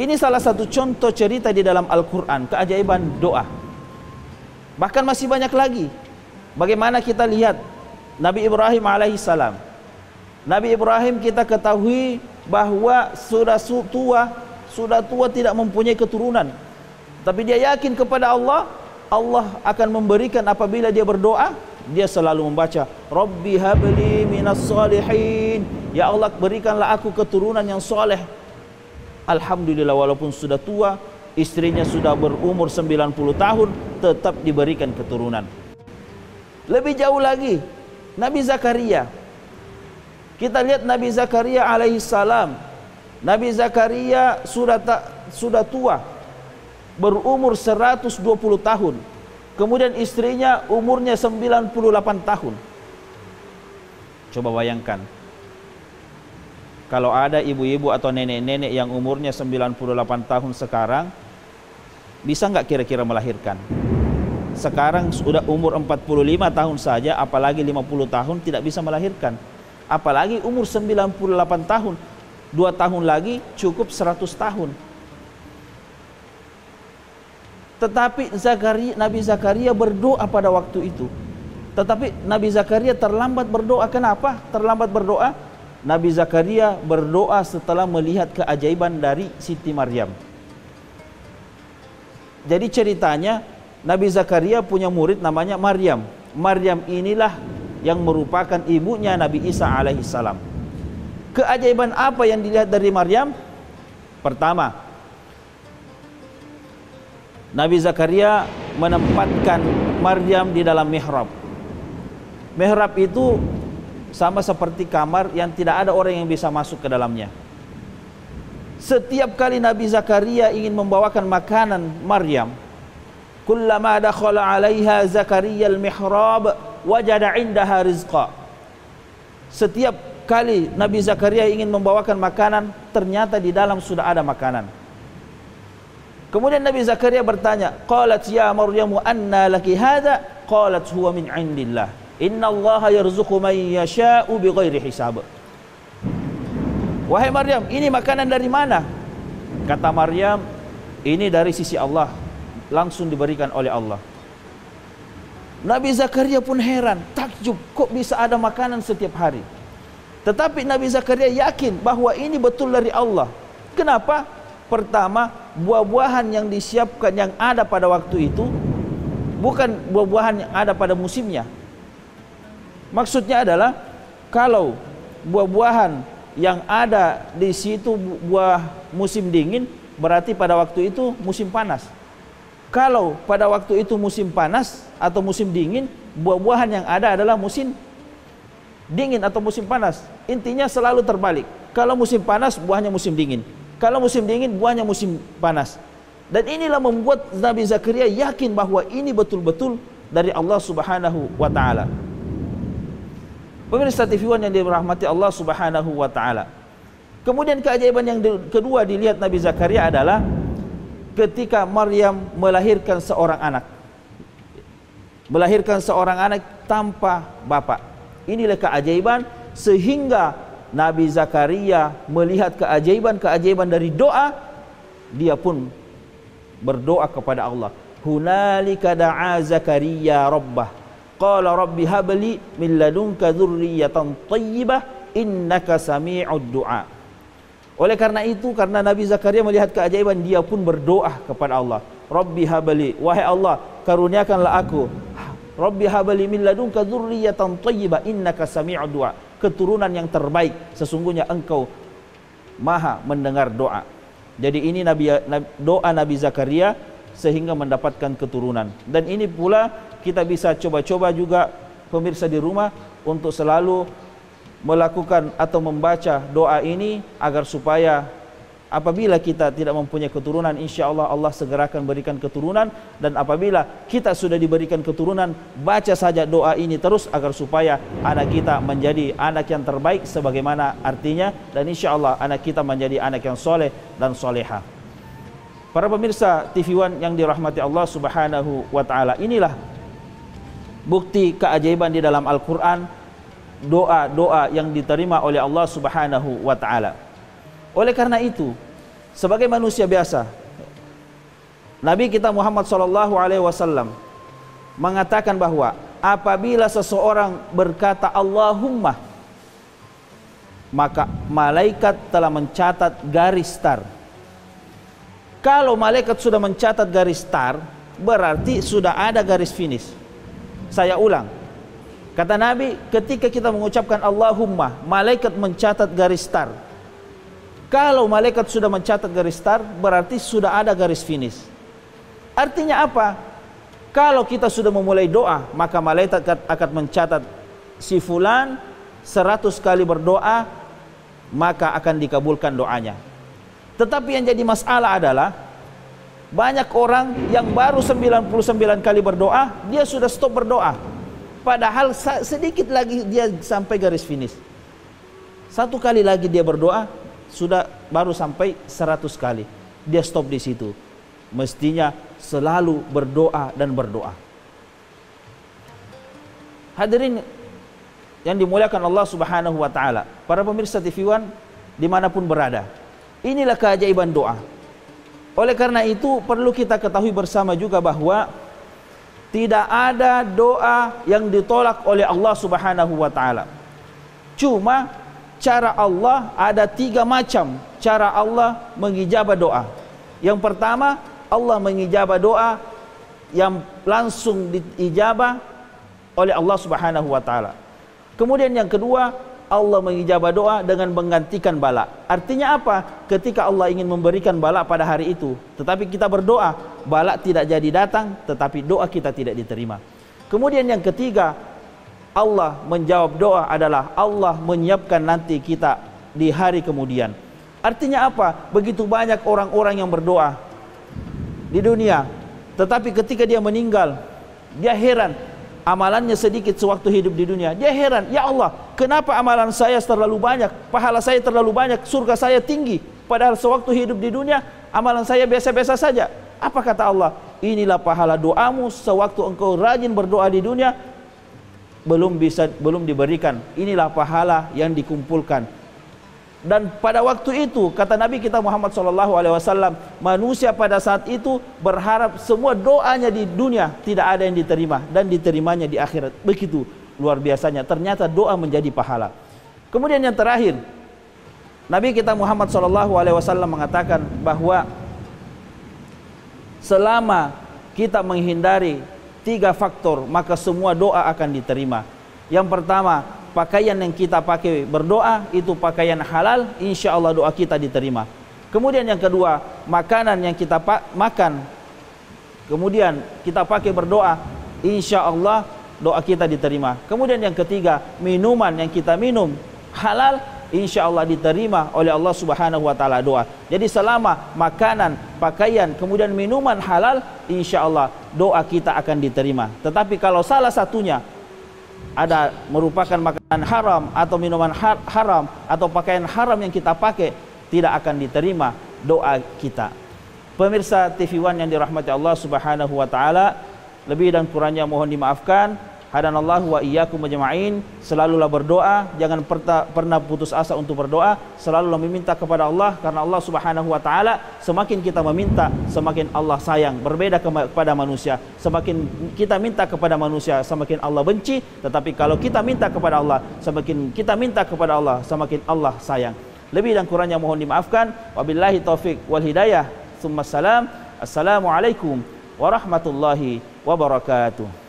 Ini salah satu contoh cerita di dalam Al-Quran, keajaiban doa. Bahkan masih banyak lagi. Bagaimana kita lihat Nabi Ibrahim alaihissalam. Nabi Ibrahim kita ketahui bahwa sudah tua tidak mempunyai keturunan. Tapi dia yakin kepada Allah, Allah akan memberikan apabila dia berdoa. Dia selalu membaca, Rabbi habli minas salihin. Ya Allah, berikanlah aku keturunan yang soleh. Alhamdulillah, walaupun sudah tua, istrinya sudah berumur 90 tahun, tetap diberikan keturunan. Lebih jauh lagi, Nabi Zakaria. Kita lihat Nabi Zakaria alaihissalam. Nabi Zakaria sudah tua, berumur 120 tahun. Kemudian istrinya umurnya 98 tahun. Coba bayangkan, kalau ada ibu-ibu atau nenek-nenek yang umurnya 98 tahun sekarang, bisa nggak kira-kira melahirkan? Sekarang sudah umur 45 tahun saja, apalagi 50 tahun tidak bisa melahirkan. Apalagi umur 98 tahun, 2 tahun lagi cukup 100 tahun. Tetapi Nabi Zakaria berdoa pada waktu itu. Tetapi Nabi Zakaria terlambat berdoa. Kenapa terlambat berdoa? Nabi Zakaria berdoa setelah melihat keajaiban dari Siti Maryam. Jadi ceritanya, Nabi Zakaria punya murid namanya Maryam. Maryam inilah yang merupakan ibunya Nabi Isa alaihissalam. Keajaiban apa yang dilihat dari Maryam? Pertama, Nabi Zakaria menempatkan Maryam di dalam mihrab. Mihrab itu sama seperti kamar yang tidak ada orang yang bisa masuk ke dalamnya. Setiap kali Nabi Zakaria ingin membawakan makanan Maryam, kullama dakhala 'alaiha Zakaria al-mihrab wajada 'indaha rizqa. Setiap kali Nabi Zakaria ingin membawakan makanan, ternyata di dalam sudah ada makanan. Kemudian Nabi Zakaria bertanya, qalat ya Maryamu anna laki hadha? Qalat huwa min 'indillah. Inna Allah yarzuqu man yasha'u bighairi hisab. Wahai Maryam, ini makanan dari mana? Kata Maryam, ini dari sisi Allah, langsung diberikan oleh Allah. Nabi Zakaria pun heran, takjub, kok bisa ada makanan setiap hari? Tetapi Nabi Zakaria yakin bahwa ini betul dari Allah. Kenapa? Pertama, buah-buahan yang disiapkan yang ada pada waktu itu bukan buah-buahan yang ada pada musimnya. Maksudnya adalah kalau buah-buahan yang ada di situ buah musim dingin, berarti pada waktu itu musim panas. Kalau pada waktu itu musim panas atau musim dingin, buah-buahan yang ada adalah musim dingin atau musim panas. Intinya selalu terbalik. Kalau musim panas, buahnya musim dingin. Kalau musim dingin, buahnya musim panas. Dan inilah membuat Nabi Zakaria yakin bahwa ini betul-betul dari Allah Subhanahu wa Ta'ala. Pemirsa TV One yang dirahmati Allah Subhanahu wa Ta'ala. Kemudian keajaiban yang kedua dilihat Nabi Zakaria adalah ketika Maryam melahirkan seorang anak. Melahirkan seorang anak tanpa bapak. Inilah keajaiban, sehingga Nabi Zakaria melihat keajaiban-keajaiban dari doa, dia pun berdoa kepada Allah. Hunalika da'a Zakaria rabbah. Qala rabbi habli min ladunka dzurriyyatan thayyibah innaka sami'ud du'a. Oleh karena itu, karena Nabi Zakaria melihat keajaiban, dia pun berdoa kepada Allah. Rabbi habli, wahai Allah, karuniakanlah aku. Rabbi habli min ladunka dzurriyyatan thayyibah innaka sami'ud du'a. Keturunan yang terbaik, sesungguhnya engkau maha mendengar doa. Jadi ini doa Nabi Zakaria sehingga mendapatkan keturunan. Dan ini pula kita bisa coba-coba juga pemirsa di rumah untuk selalu melakukan atau membaca doa ini agar supaya apabila kita tidak mempunyai keturunan, insya Allah Allah segera akan berikan keturunan. Dan apabila kita sudah diberikan keturunan, baca saja doa ini terus agar supaya anak kita menjadi anak yang terbaik sebagaimana artinya, dan insya Allah anak kita menjadi anak yang soleh dan soleha. Para pemirsa TV One yang dirahmati Allah Subhanahu wa Ta'ala, inilah bukti keajaiban di dalam Al-Quran, doa-doa yang diterima oleh Allah Subhanahu wa Ta'ala. Oleh karena itu, sebagai manusia biasa, Nabi kita Muhammad SAW mengatakan bahwa apabila seseorang berkata Allahumma, maka malaikat telah mencatat garis star. Kalau malaikat sudah mencatat garis star, berarti sudah ada garis finish. Saya ulang, kata Nabi, ketika kita mengucapkan Allahumma, malaikat mencatat garis star. Kalau malaikat sudah mencatat garis star, berarti sudah ada garis finish. Artinya apa? Kalau kita sudah memulai doa, maka malaikat akan mencatat si fulan 100 kali berdoa, maka akan dikabulkan doanya. Tetapi yang jadi masalah adalah banyak orang yang baru 99 kali berdoa, dia sudah stop berdoa. Padahal sedikit lagi dia sampai garis finish. 1 kali lagi dia berdoa, sudah baru sampai 100 kali. Dia stop di situ. Mestinya selalu berdoa dan berdoa. Hadirin yang dimuliakan Allah Subhanahu wa taala, para pemirsa TV One dimanapun berada, inilah keajaiban doa. Oleh karena itu perlu kita ketahui bersama juga bahwa tidak ada doa yang ditolak oleh Allah Subhanahu wa taala. Cuma cara Allah ada 3 macam cara Allah mengijabah doa. Yang pertama, Allah mengijabah doa yang langsung diijabah oleh Allah Subhanahu wa taala. Kemudian yang kedua, Allah mengijabah doa dengan menggantikan bala. Artinya apa? Ketika Allah ingin memberikan bala pada hari itu, tetapi kita berdoa, bala tidak jadi datang, tetapi doa kita tidak diterima. Kemudian yang ketiga, Allah menjawab doa adalah Allah menyiapkan nanti kita di hari kemudian. Artinya apa? Begitu banyak orang-orang yang berdoa di dunia, tetapi ketika dia meninggal, dia heran. Amalannya sedikit sewaktu hidup di dunia. Dia heran, ya Allah, kenapa amalan saya terlalu banyak, pahala saya terlalu banyak, surga saya tinggi, padahal sewaktu hidup di dunia amalan saya biasa-biasa saja. Apa kata Allah? Inilah pahala doamu sewaktu engkau rajin berdoa di dunia, belum diberikan. Inilah pahala yang dikumpulkan. Dan pada waktu itu kata Nabi kita Muhammad SAW, manusia pada saat itu berharap semua doanya di dunia tidak ada yang diterima dan diterimanya di akhirat. Begitu luar biasanya, ternyata doa menjadi pahala. Kemudian yang terakhir, Nabi kita Muhammad SAW mengatakan bahwa selama kita menghindari 3 faktor, maka semua doa akan diterima. Yang pertama, pakaian yang kita pakai berdoa itu pakaian halal, insya Allah doa kita diterima. Kemudian yang kedua, makanan yang kita makan, kemudian kita pakai berdoa, insya Allah doa kita diterima. Kemudian yang ketiga, minuman yang kita minum halal, insya Allah diterima oleh Allah Subhanahu wa taala doa. Jadi selama makanan, pakaian, kemudian minuman halal, insya Allah doa kita akan diterima. Tetapi kalau salah satunya ada merupakan makanan haram atau minuman haram atau pakaian haram yang kita pakai, tidak akan diterima doa kita. Pemirsa TV One yang dirahmati Allah Subhanahu wa taala, lebih dan kurangnya mohon dimaafkan. Hadanallahu wa iyyakum ajma'in. Selalulah berdoa, jangan pernah putus asa untuk berdoa. Selalulah meminta kepada Allah, karena Allah Subhanahu wa taala semakin kita meminta, semakin Allah sayang. Berbeda kepada manusia, semakin kita minta kepada manusia, semakin Allah benci. Tetapi kalau kita minta kepada Allah, semakin kita minta kepada Allah, semakin Allah sayang. Lebih dan kurangnya mohon dimaafkan. Wabillahi taufik wal hidayah. Tsumma salam. Assalamualaikum warahmatullahi wabarakatuh.